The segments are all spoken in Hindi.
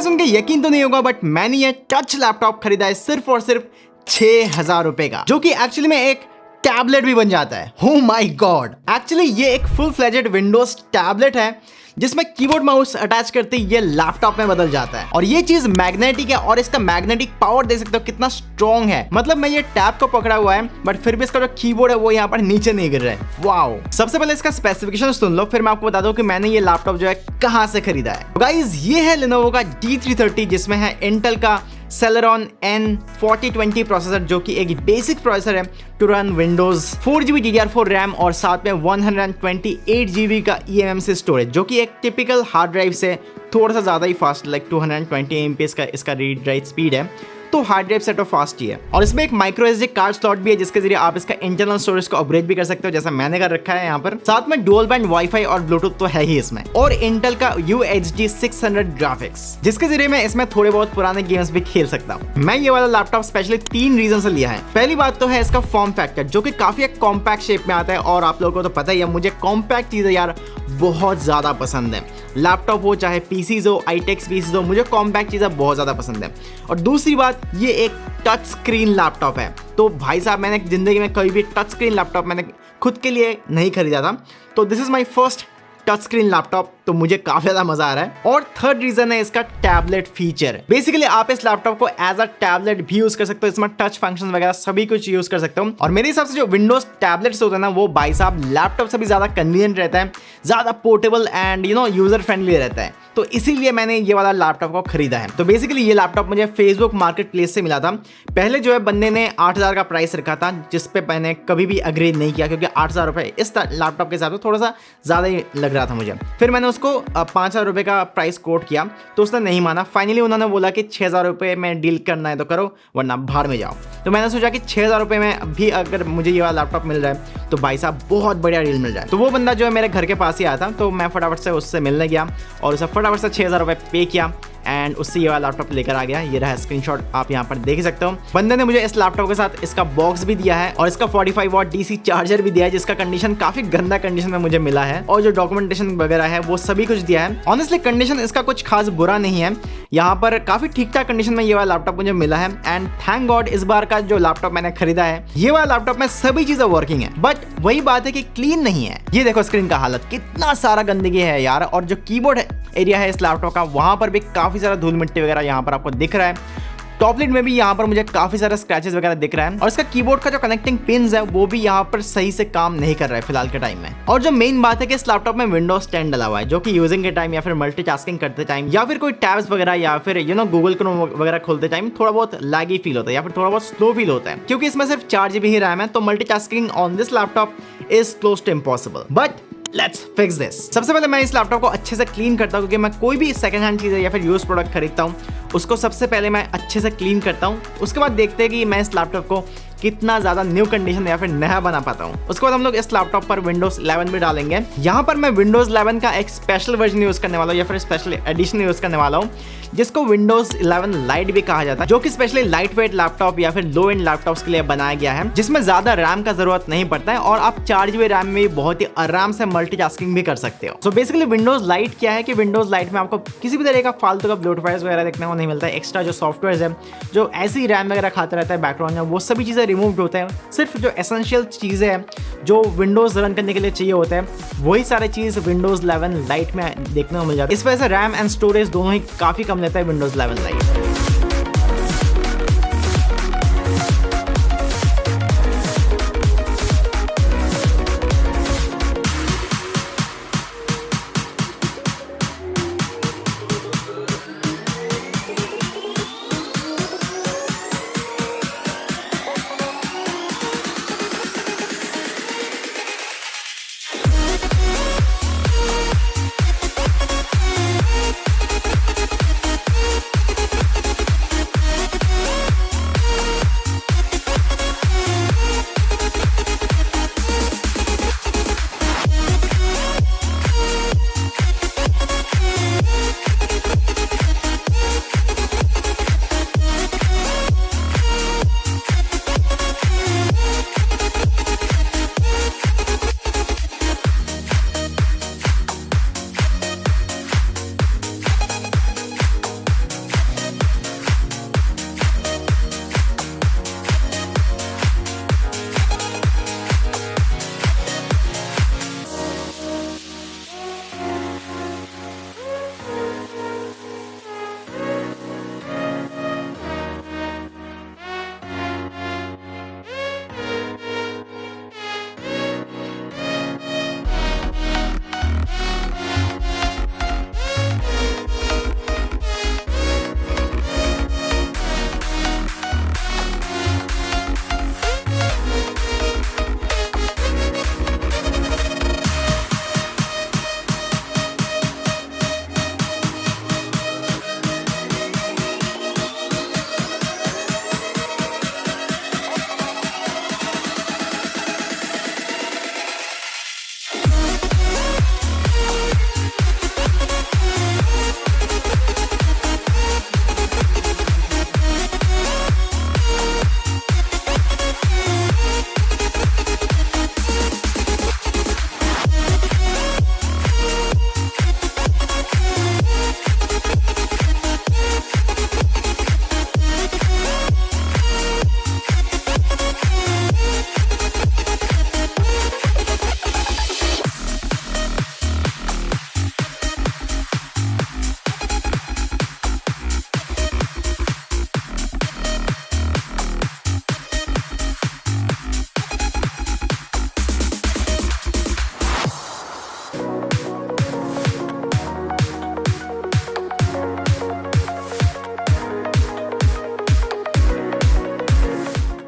गाइस सुन के यकीन तो नहीं होगा बट मैंने ये टच लैपटॉप खरीदा है सिर्फ और सिर्फ 6,000 रुपए का, जो कि एक्चुअली में एक टैबलेट भी बन जाता है। Oh my God! एक्चुअली ये एक फुल फ्लेजेड विंडोज टैबलेट है जिसमें कीबोर्ड माउस अटैच करते ही ये लैपटॉप में बदल जाता है। और ये चीज मैग्नेटिक है और इसका मैग्नेटिक पावर देख सकते हो कितना स्ट्रॉन्ग है। मतलब मैं ये टैब को पकड़ा हुआ है बट फिर भी इसका जो कीबोर्ड है वो यहाँ पर नीचे नहीं गिर रहा है। वाओ! सबसे पहले इसका स्पेसिफिकेशन सुन लो, फिर मैं आपको बता दूं कि मैंने ये लैपटॉप जो है कहां से खरीदा है। गाइस ये है Lenovo का D330 जिसमें है इंटेल का Celeron N4020 प्रोसेसर, जो कि एक बेसिक प्रोसेसर है to run Windows, 4GB DDR4 RAM और साथ में 128GB का eMMC स्टोरेज, जो कि एक टिपिकल हार्ड ड्राइव से थोड़ा सा ज़्यादा ही फास्ट, लाइक 220 MB का इसका रीड राइट स्पीड है, तो hard drive set of fast ही है। और इसमें एक माइक्रो एसडी कार्ड स्लॉट भी है जिसके जरिए आप इसका इंटरनल स्टोरेज को अपग्रेड भी कर सकते हो, जैसा मैंने कर रखा है यहाँ पर। साथ में डुअल बैंड वाईफाई और ब्लूटूथ तो है ही इसमें, और इंटेल का UHD 600 ग्राफिक्स, जिसके जरिए मैं इसमें थोड़े बहुत पुराने गेम्स भी खेल सकता हूँ। मैं ये वाला लैपटॉप स्पेशली 3 रीजन से लिया है। पहली बात तो है इसका फॉर्म फैक्टर, जो कि काफी एक कॉम्पैक्ट शेप में आता है, और आप लोगों को तो पता ही है मुझे कॉम्पैक्ट चीजें यार बहुत ज्यादा पसंद है। लैपटॉप हो चाहे पीसीज हो, आईटेक्स पीसीज हो, मुझे कॉम्पैक्ट चीजें बहुत ज्यादा पसंद है। और दूसरी बात, ये एक टच स्क्रीन लैपटॉप है, तो भाई साहब मैंने जिंदगी में कभी भी टच स्क्रीन लैपटॉप मैंने खुद के लिए नहीं खरीदा था, तो this is my first touch screen laptop, तो मुझे काफी ज्यादा मजा आ रहा है। और थर्ड रीजन है इसका टैबलेट फीचर। बेसिकली आप इस लैपटॉप को एज अ टैबलेट भी यूज कर सकते हो, इसमें टच फंक्शन वगैरह सभी कुछ यूज कर सकते हो। और मेरे हिसाब से जो विंडोज टैबलेट्स होते हैं ना, वो भाई साहब लैपटॉप से भी ज्यादा कन्वीनियंट रहता है, ज्यादा पोर्टेबल एंड यूजर फ्रेंडली रहता है, तो इसीलिए मैंने ये वाला लैपटॉप को खरीदा है। तो बेसिकली ये लैपटॉप मुझे फेसबुक मार्केट प्लेस से मिला था। पहले जो है बंदे ने 8,000 का प्राइस रखा था, जिसपे मैंने कभी भी अग्री नहीं किया, क्योंकि 8,000 रुपए इस लैपटॉप के हिसाब से थोड़ा सा ज्यादा ही लग रहा था मुझे। फिर मैंने उसको 5,000 रुपए का प्राइस कोट किया, तो उसने नहीं माना। फाइनली उन्होंने बोला कि 6,000 रुपए में डील करना है तो करो, वरना बाहर में जाओ। तो मैंने सोचा कि 6,000 रुपए में भी अगर मुझे ये वाला लैपटॉप मिल रहा है तो भाई साहब बहुत बढ़िया डील मिल रहा है। तो वो बंदा जो है मेरे घर के पास ही आया था, तो मैं फटाफट से उससे मिलने गया और उसे फटाफट से 6,000 रुपए पे किया एंड उससे ये वाला लैपटॉप लेकर आ गया। ये रहा स्क्रीनशॉट, आप यहाँ पर देख सकते हो। बंदे ने मुझे इस लैपटॉप के साथ इसका बॉक्स भी दिया है और इसका 45 वॉट DC चार्जर भी दिया है, जिसका कंडीशन काफी गंदा कंडीशन में मुझे मिला है, और जो डॉक्यूमेंटेशन वगैरह है वो सभी कुछ दिया है। ऑनेस्टली कंडीशन इसका कुछ खास बुरा नहीं है, यहाँ पर काफी ठीक ठाक कंडीशन में ये वाला लैपटॉप मुझे मिला है। एंड थैंक गॉड इस बार का जो लैपटॉप मैंने खरीदा है, ये वाला लैपटॉप में सभी चीजें वर्किंग है, बट वही बात है कि क्लीन नहीं है। ये देखो स्क्रीन का हालत, कितना सारा गंदगी है यार। और जो कीबोर्ड एरिया है इस लैपटॉप का, वहां पर भी काफी सारा धूल मिट्टी वगैरह यहाँ पर आपको दिख रहा है। टॉप लिड में भी यहाँ पर मुझे काफी सारे स्क्रैचेस वगैरह दिख रहा है, और इसका कीबोर्ड का जो कनेक्टिंग पिन्स है वो भी यहाँ पर सही से काम नहीं कर रहा है फिलहाल के टाइम में। और जो मेन बात है कि इस लैपटॉप में विंडोज 10 डला हुआ है, जो कि यूजिंग के टाइम या फिर मल्टीटास्किंग करते टाइम या फिर कोई टैब्स वगैरह या फिर गूगल क्रोम वगैरह खोलते टाइम थोड़ा बहुत लैगी फील होता है या फिर थोड़ा बहुत स्लो फील होता है, क्योंकि इसमें सिर्फ 4GB ही रैम है। तो multitasking on this laptop is close to impossible, but let's fix this. सबसे पहले मैं इस लैपटॉप को अच्छे से क्लीन करता हूँ, क्योंकि मैं कोई भी सेकंड हैंड चीज़ या फिर यूज प्रोडक्ट खरीदता हूँ उसको सबसे पहले मैं अच्छे से क्लीन करता हूँ। उसके बाद देखते हैं कि मैं इस लैपटॉप को कितना ज़्यादा न्यू कंडीशन या फिर नया बना पाता हूँ। उसके बाद हम लोग इस लैपटॉप पर विंडोज 11 भी डालेंगे। यहाँ पर मैं विंडोज 11 का एक स्पेशल वर्जन यूज़ करने वाला हूँ या फिर स्पेशल एडिशन यूज़ करने वाला हूँ, जिसको विंडोज 11 लाइट भी कहा जाता है, जो कि स्पेशली लाइट वेट लैपटॉप या फिर लो एंड लैपटॉप्स के लिए बनाया गया है, जिसमें ज़्यादा रैम का जरूरत नहीं पड़ता है और आप 4GB रैम में बहुत ही आराम से मल्टीटास्किंग भी कर सकते हो। सो बेसिकली विंडोज लाइट क्या है कि विंडोज लाइट में आपको किसी भी तरह का फालतू का ब्लोटफायर्स वगैरह देखने को नहीं मिलता है। एक्स्ट्रा जो सॉफ्टवेयर है जो ऐसी रैम वगैरह खाते रहता है बैकग्राउंड में, वो सभी चीज़ें रिमूव होते हैं। सिर्फ जो एसेंशियल चीज़ें हैं जो विंडोज रन करने के लिए चाहिए होते हैं, वही सारे चीज़ विंडोज 11 लाइट में देखने को मिल जाती है। इस वजह से रैम एंड स्टोरेज दोनों ही काफ़ी कम लेता है विंडोज 11 लाइट।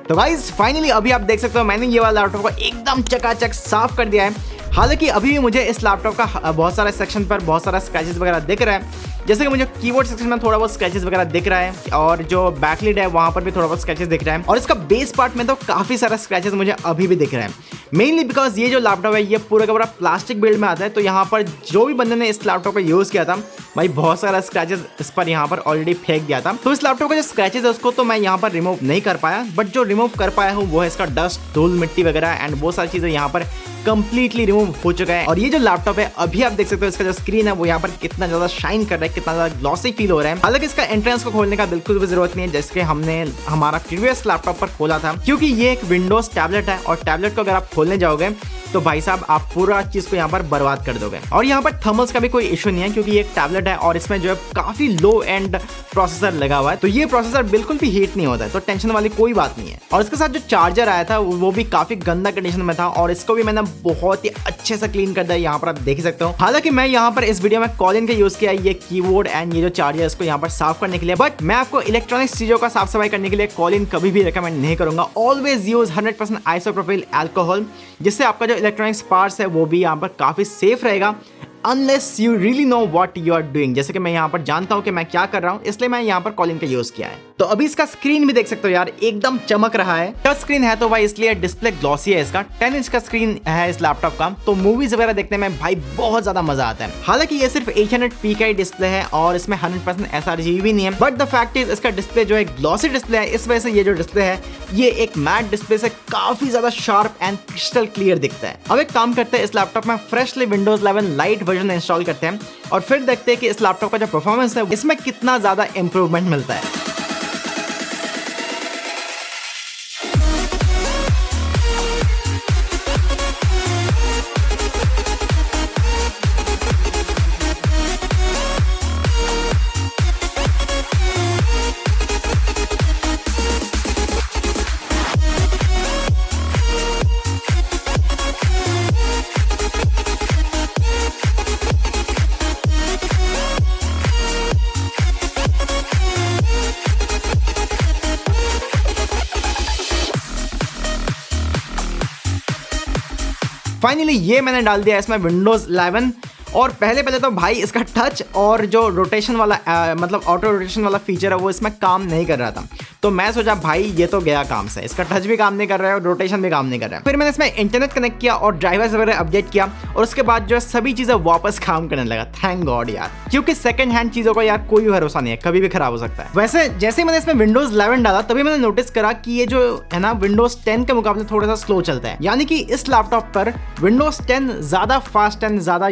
तो गाइस फाइनली अभी आप देख सकते हो मैंने ये वाला लैपटॉप को एकदम चकाचक साफ कर दिया है। हालांकि अभी भी मुझे इस लैपटॉप का बहुत सारे सेक्शन पर बहुत सारा स्क्रैचेस वगैरह दिख रहा है, जैसे कि मुझे कीबोर्ड सेक्शन में थोड़ा बहुत स्क्रैचेस वगैरह दिख रहा है और जो बैकलिड है वहां पर भी थोड़ा बहुत स्क्रैचेस दिख रहा है और इसका बेस पार्ट में तो काफी सारा स्क्रैचेस मुझे अभी भी दिख रहा है। मेनली बिकॉज ये जो लैपटॉप है ये पूरा का पूरा प्लास्टिक बिल्ड में आता है, तो यहाँ पर जो भी बंदे ने इस लैपटॉप को यूज किया था भाई बहुत सारा स्क्रैचेस इस पर यहाँ पर ऑलरेडी फेंक दिया था। तो इस लैपटॉप का जो स्क्रैचेस है उसको तो मैं यहाँ पर रिमूव नहीं कर पाया, बट जो रिमूव कर पाया हूँ वो है इसका डस्ट, धूल, मिट्टी वगैरह एंड बहुत सारी चीजें यहाँ पर कंप्लीटली रिमूव हो चुका है। और ये जो लैपटॉप है अभी आप देख सकते हो इसका जो स्क्रीन है वो यहाँ पर कितना ज्यादा शाइन कर रहा है, कितना ज्यादा ग्लॉसी फील हो रहा है। हालांकि इसका एंट्रेंस को खोलने का बिल्कुल भी जरूरत नहीं है जैसे हमने हमारा प्रीवियस लैपटॉप पर खोला था, क्योंकि ये एक विंडोज टैबलेट है और टैबलेट को अगर आप खोलने जाओगे तो भाई साहब आप पूरा चीज को यहाँ पर बर्बाद कर दोगे। और यहाँ पर थर्मल्स का भी कोई इशू नहीं है क्योंकि ये एक टैबलेट है और इसमें जो है काफी लो एंड प्रोसेसर लगा हुआ है, तो ये प्रोसेसर बिल्कुल भी हीट नहीं होता है, तो टेंशन वाली कोई बात नहीं है। और इसके साथ जो चार्जर आया था वो भी काफी गंदा कंडीशन में था और इसको भी मैंने बहुत ही अच्छे से क्लीन कर दिया, यहाँ पर आप देख सकते हो। हालांकि मैं यहाँ पर इस वीडियो में कॉलिन का यूज किया ये कीबोर्ड एंड ये जो चार्जर इसको यहाँ पर साफ करने के लिए, बट मैं आपको इलेक्ट्रॉनिक्स चीजों का साफ सफाई करने के लिए कॉलिन कभी भी रिकमेंड नहीं करूंगा। ऑलवेज यूज 100% आइसोप्रोपिल अल्कोहल, जिससे आपका जो इलेक्ट्रॉनिक्स पार्ट्स है वो भी यहाँ पर काफी सेफ रहेगा unless you really know what you are doing। जैसे कि मैं यहाँ पर जानता हूँ कि मैं क्या कर रहा हूँ, इसलिए मैं यहाँ पर कॉलिन का यूज किया है। तो अभी इसका स्क्रीन भी देख सकते हो यार एकदम चमक रहा है। टच स्क्रीन है तो भाई इसलिए डिस्प्ले ग्लॉसी है, इसका 10 इंच का स्क्रीन है इस लैपटॉप का, तो मूवीज वगैरह देखने में भाई बहुत ज्यादा मजा आता है। हालांकि ये सिर्फ 800p का ही डिस्प्ले है और इसमें 100% sRGB भी नहीं है, बट द फैक्ट इज इसका डिस्प्ले जो है ग्लॉसी डिस्प्ले है, इस वजह से ये जो डिस्प्ले है ये एक मैट डिस्प्ले से काफी ज्यादा शार्प एंड क्रिस्टल क्लियर दिखता है। अब एक काम करते हैं, इस लैपटॉप में freshly Windows 11 light version install करते हैं और फिर देखते हैं कि इस लैपटॉप का जो परफॉर्मेंस है इसमें कितना ज्यादा इंप्रूवमेंट मिलता है। फाइनली ये मैंने डाल दिया इसमें विंडोज 11 और पहले तो भाई इसका टच और जो रोटेशन वाला मतलब ऑटो रोटेशन वाला फीचर है वो इसमें काम नहीं कर रहा था, तो मैं सोचा भाई ये तो गया काम से, इसका टच भी काम नहीं कर रहा है और रोटेशन भी काम नहीं कर रहा है। फिर मैंने इसमें इंटरनेट कनेक्ट किया और ड्राइवर्स वगैरह अपडेट किया और उसके बाद जो है सभी चीजें वापस काम करने लगा। थैंक गॉड यार, क्योंकि सेकंड हैंड चीजों का यार कोई भरोसा नहीं है, कभी भी खराब हो सकता है। वैसे जैसे ही मैंने इसमें विंडोज 11 डाला तभी मैंने नोटिस करा कि ये जो है ना विंडोज 10 के मुकाबले थोड़ा सा स्लो चलता है, यानी कि इस लैपटॉप पर विंडोज 10 ज्यादा फास्ट एंड ज्यादा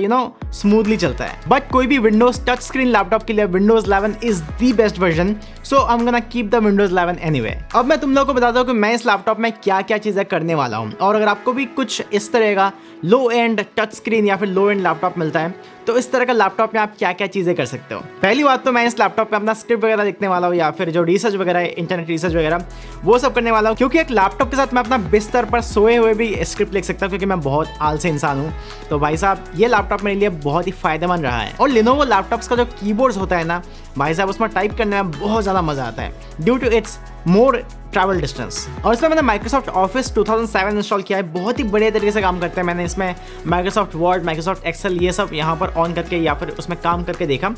स्मूथली चलता है। बट कोई भी विंडोज टच स्क्रीन लैपटॉप के लिए Windows 11 is the best version, so I am gonna keep the Windows 11 anyway. अब मैं तुम लोगों को बताता हूँ कि मैं इस लैपटॉप में क्या क्या चीजें करने वाला हूँ, और अगर आपको भी कुछ इस तरह का लो एंड टच स्क्रीन या फिर लो एंड लैपटॉप मिलता है तो इस तरह का लैपटॉप में आप क्या क्या चीजें कर सकते हो। पहली बात तो मैं इस लैपटॉप पे अपना स्क्रिप्ट वगैरह लिखने वाला हूँ या फिर जो रिसर्च वगैरह है, इंटरनेट रिसर्च वगैरह वो सब करने वाला हूँ, क्योंकि एक लैपटॉप के साथ मैं अपना बिस्तर पर सोए हुए भी स्क्रिप्ट लिख सकता हूँ, क्योंकि मैं बहुत आलसी इंसान हूँ। तो भाई साहब ये लैपटॉप मेरे लिए बहुत ही फायदेमंद रहा है। और लिनोवो लैपटॉप्स का जो कीबोर्ड होता है ना भाई साहब, उसमें टाइप करने में बहुत ज़्यादा मजा आता है due to its more travel distance. और इसमें मैंने माइक्रोसॉफ्ट ऑफिस 2007 इंस्टॉल किया है, बहुत ही बढ़िया तरीके से काम करते हैं। मैंने इसमें माइक्रोसॉफ्ट वर्ड, माइक्रोसॉफ्ट एक्सेल ये सब यहाँ पर ऑन करके या फिर उसमें काम करके देखा,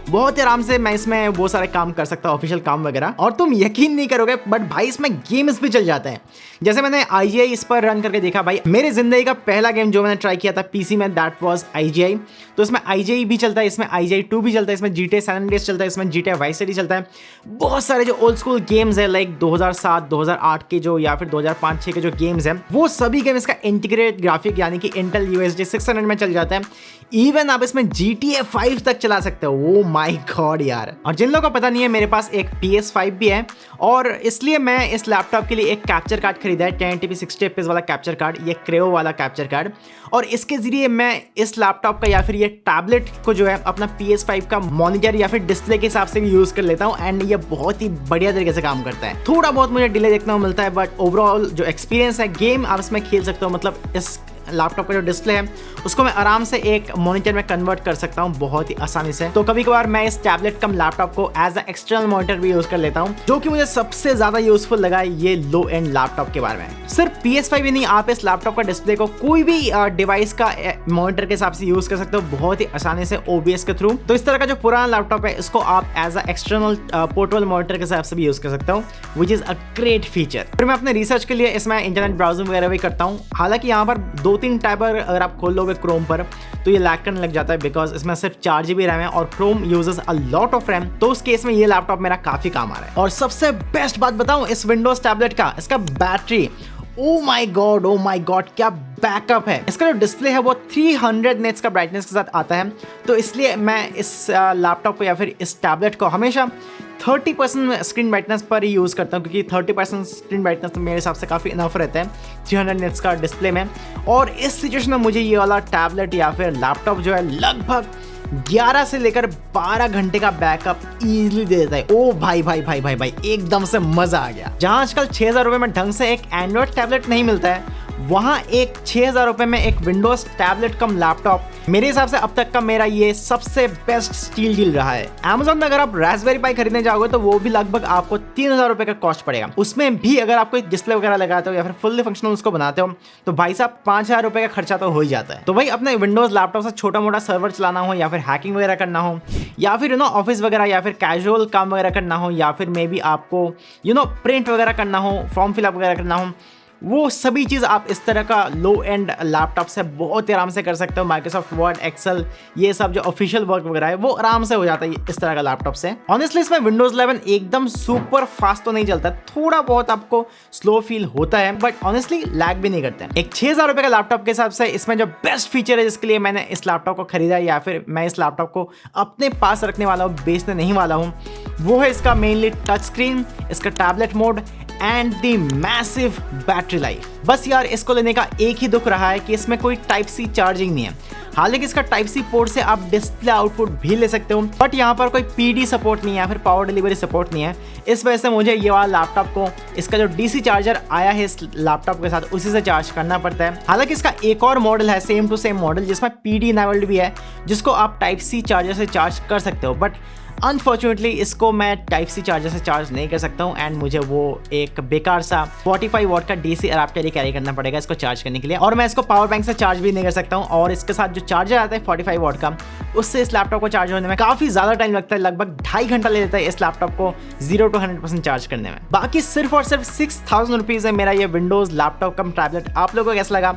बहुत ही आराम से मैं इसमें वो सारे काम कर सकता हूँ, ऑफिशियल काम वगैरह। और तुम यकीन नहीं करोगे बट भाई इसमें गेम्स भी चल जाते हैं। जैसे मैंने IGI इस पर रन करके देखा भाई, मेरी जिंदगी का पहला गेम जो मैंने ट्राई किया था पीसी में दैट वाज IGI। तो इसमें IGI भी चलता है, इसमें IGI 2 भी चलता है, इसमें GTA San Andreas चलता है, इसमें GTA Vice City चलता है। बहुत सारे जो ओल्ड स्कूल गेम्स है लाइक 2007 2008 के जो या फिर 2005-6 के जो गेम्स हैं वो सभी गेम इसका इंटीग्रेटेड ग्राफिक यानी कि Intel USD 600 में चल जाता है। इवन आप इसमें GTA 5 तक चला सकते हो। ओ माय गॉड यार। और जिन लोगों को पता नहीं है मेरे पास एक PS5 भी है और इसलिए मैं इस लैपटॉप के लिए एक कैप्चर कार्ड खरीदा है, 1080p 60 fps वाला कैप्चर कार्ड, ये क्रेओ वाला कैप्चर कार्ड। और इसके जरिए मैं इस लैपटॉप का या फिर ये टैबलेट को जो है अपना PS5 का मॉनिटर या फिर डिस्प्ले के हिसाब से भी यूज कर लेता हूँ एंड ये बहुत ही बढ़िया तरीके से काम करता है। थोड़ा बहुत मुझे डिले देखने को मिलता है बट ओवरऑल जो एक्सपीरियंस है, गेम आप इसमें खेल सकते हो। मतलब इस लैपटॉप का जो डिस्प्ले है उसको मैं आराम से एक मॉनिटर में कन्वर्ट कर सकता हूँ बहुत ही आसानी से। तो कभी कभार मैं इस टैबलेट कम लैपटॉप को एज अ एक्सटर्नल मॉनिटर भी यूज कर लेता हूँ, जो कि मुझे सबसे ज्यादा यूजफुल लगा है ये लो एंड लैपटॉप के बारे में। सिर्फ PS5 ही नहीं, आप इस लैपटॉप का डिस्प्ले को कोई भी डिवाइस का मॉनिटर के हिसाब से यूज कर सकते हो बहुत ही आसानी से OBS के थ्रू। तो इस तरह का जो पुराना लैपटॉप है इसको आप as a external portable monitor के हिसाब से भी यूज कर सकते हो, which is a great feature. फिर मैं अपने रिसर्च के लिए इसमें इंटरनेट ब्राउजिंग वगैरह भी करता हूँ। हालांकि यहाँ पर 2-3 टैबर अगर आप खोल लोगे क्रोम पर तो ये लैग करने लग जाता है, बिकॉज इसमें सिर्फ 4 GB रैम है और Chrome uses a lot of RAM. तो उस केस में ये लैपटॉप मेरा काफी काम आ रहा है। और सबसे बेस्ट बात बताऊं इस विंडोज टैबलेट का, इसका बैटरी, ओ माय गॉड क्या बैकअप है। इसका जो डिस्प्ले है वो 300 निट्स का ब्राइटनेस के साथ आता है, तो इसलिए मैं इस लैपटॉप को या फिर इस टैबलेट को हमेशा 30% स्क्रीन ब्राइटनेस पर ही यूज़ करता हूँ, क्योंकि 30% स्क्रीन ब्राइटनेस तो मेरे हिसाब से काफ़ी इनफ रहता है 300 निट्स का डिस्प्ले में। और इस सिचुएशन में मुझे ये वाला टैबलेट या फिर लैपटॉप जो है लगभग 11 से लेकर 12 घंटे का बैकअप इजीली दे देता है। ओ भाई एकदम से मजा आ गया। जहां आजकल 6,000 रुपए में ढंग से एक एंड्रॉइड टैबलेट नहीं मिलता है, वहां एक 6,000 रुपए में एक विंडोज टैबलेट कम लैपटॉप मेरे हिसाब से अब तक का मेरा ये सबसे बेस्ट स्टील डील रहा है। Amazon में अगर आप रास्पबेरी पाई खरीदने जाओगे तो वो भी लगभग आपको 3,000 रुपए का कॉस्ट पड़ेगा। उसमें भी अगर आप कोई डिस्प्ले वगैरह लगाते हो या फिर फुल्ली फंक्शनल उसको बनाते हो तो भाई साहब 5,000 रुपए का खर्चा तो हो ही जाता है। तो भाई अपने विंडोज लैपटॉप से छोटा मोटा सर्वर चलाना हो या फिर हैकिंग वगैरह करना हो या फिर ऑफिस वगैरह या फिर कैजुअल काम वगैरह करना हो या फिर मे बी आपको प्रिंट वगैरह करना हो, फॉर्म फिलअप वगैरह करना हो, वो सभी चीज़ आप इस तरह का लो एंड लैपटॉप से बहुत ही आराम से कर सकते हो। माइक्रोसॉफ्ट वर्ड, एक्सेल, ये सब जो ऑफिशियल वर्क वगैरह है वो आराम से हो जाता है इस तरह का लैपटॉप से। ऑनेस्टली इसमें विंडोज 11 एकदम सुपर फास्ट तो नहीं चलता, थोड़ा बहुत आपको स्लो फील होता है, बट ऑनेस्टली लैग भी नहीं करते। एक 6,000 रुपए का लैपटॉप के हिसाब से इसमें जो बेस्ट फीचर है जिसके लिए मैंने इस लैपटॉप को खरीदा या फिर मैं इस लैपटॉप को अपने पास रखने वाला हूँ, बेचने नहीं वाला हूँ, वो है इसका मेनली टच स्क्रीन, इसका tablet mode and the massive battery life. बस यार इसको लेने का एक ही दुख रहा है कि इसमें कोई टाइप सी चार्जिंग नहीं है। हालांकि इसका टाइप सी पोर्ट से आप डिस्प्ले आउटपुट भी ले सकते हो, बट यहाँ पर कोई PD सपोर्ट नहीं है या फिर पावर डिलीवरी सपोर्ट नहीं है। इस वजह से मुझे ये वाला लैपटॉप को इसका जो DC चार्जर आया है इस लैपटॉप के साथ उसी से चार्ज करना पड़ता है। हालांकि इसका एक और मॉडल है सेम टू सेम मॉडल जिसमें PD इनेबल्ड भी है, जिसको आप टाइप C चार्जर से चार्ज कर सकते हो, बट अनफॉर्चुनेटली इसको मैं टाइप C चार्जर से चार्ज नहीं कर सकता हूँ एंड मुझे वो एक बेकार सा 45 वॉट का DC अडाप्टर ही कैरी करना पड़ेगा इसको चार्ज करने के लिए। और मैं इसको पावर बैंक से चार्ज भी नहीं कर सकता हूँ, और इसके साथ जो चार्जर आता है 45 वॉट का, उससे इस लैपटॉप को चार्ज होने में काफ़ी ज़्यादा टाइम लगता है, लगभग 2.5 घंटा ले लेता है इस लैपटॉप को 0 to 100% चार्ज करने में। बाकी सिर्फ और सिर्फ 6,000 रुपीज़ है मेरा ये विंडोज़ लैपटॉप कम टैबलेट। आप लोगों को कैसा लगा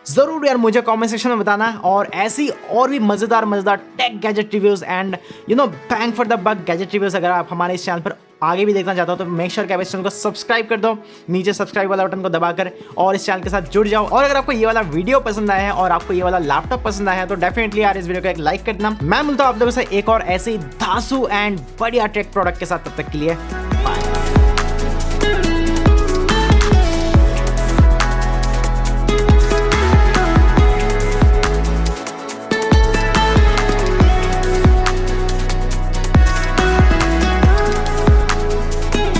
ज़रूर यार मुझे कमेंट सेक्शन में बताना। और ऐसी और भी मज़ेदार tech gadget reviews and bang for the buck gadget reviews अगर आप हमारे इस चैनल पर आगे भी देखना चाहते हो तो मेक श्योर कि आप इस चैनल को सब्सक्राइब कर दो, नीचे सब्सक्राइब वाला बटन को दबाकर, और इस चैनल के साथ जुड़ जाओ। और अगर आपको ये वाला वीडियो पसंद आया है और आपको ये वाला लैपटॉप पसंद आया है तो डेफिनेटली यार इस वीडियो को एक लाइक कर देना। मैं मिलता हूँ आप लोगों से एक और ऐसे ही धांसू एंड बढ़िया टेक प्रोडक्ट के साथ, तब तक के लिए बाय।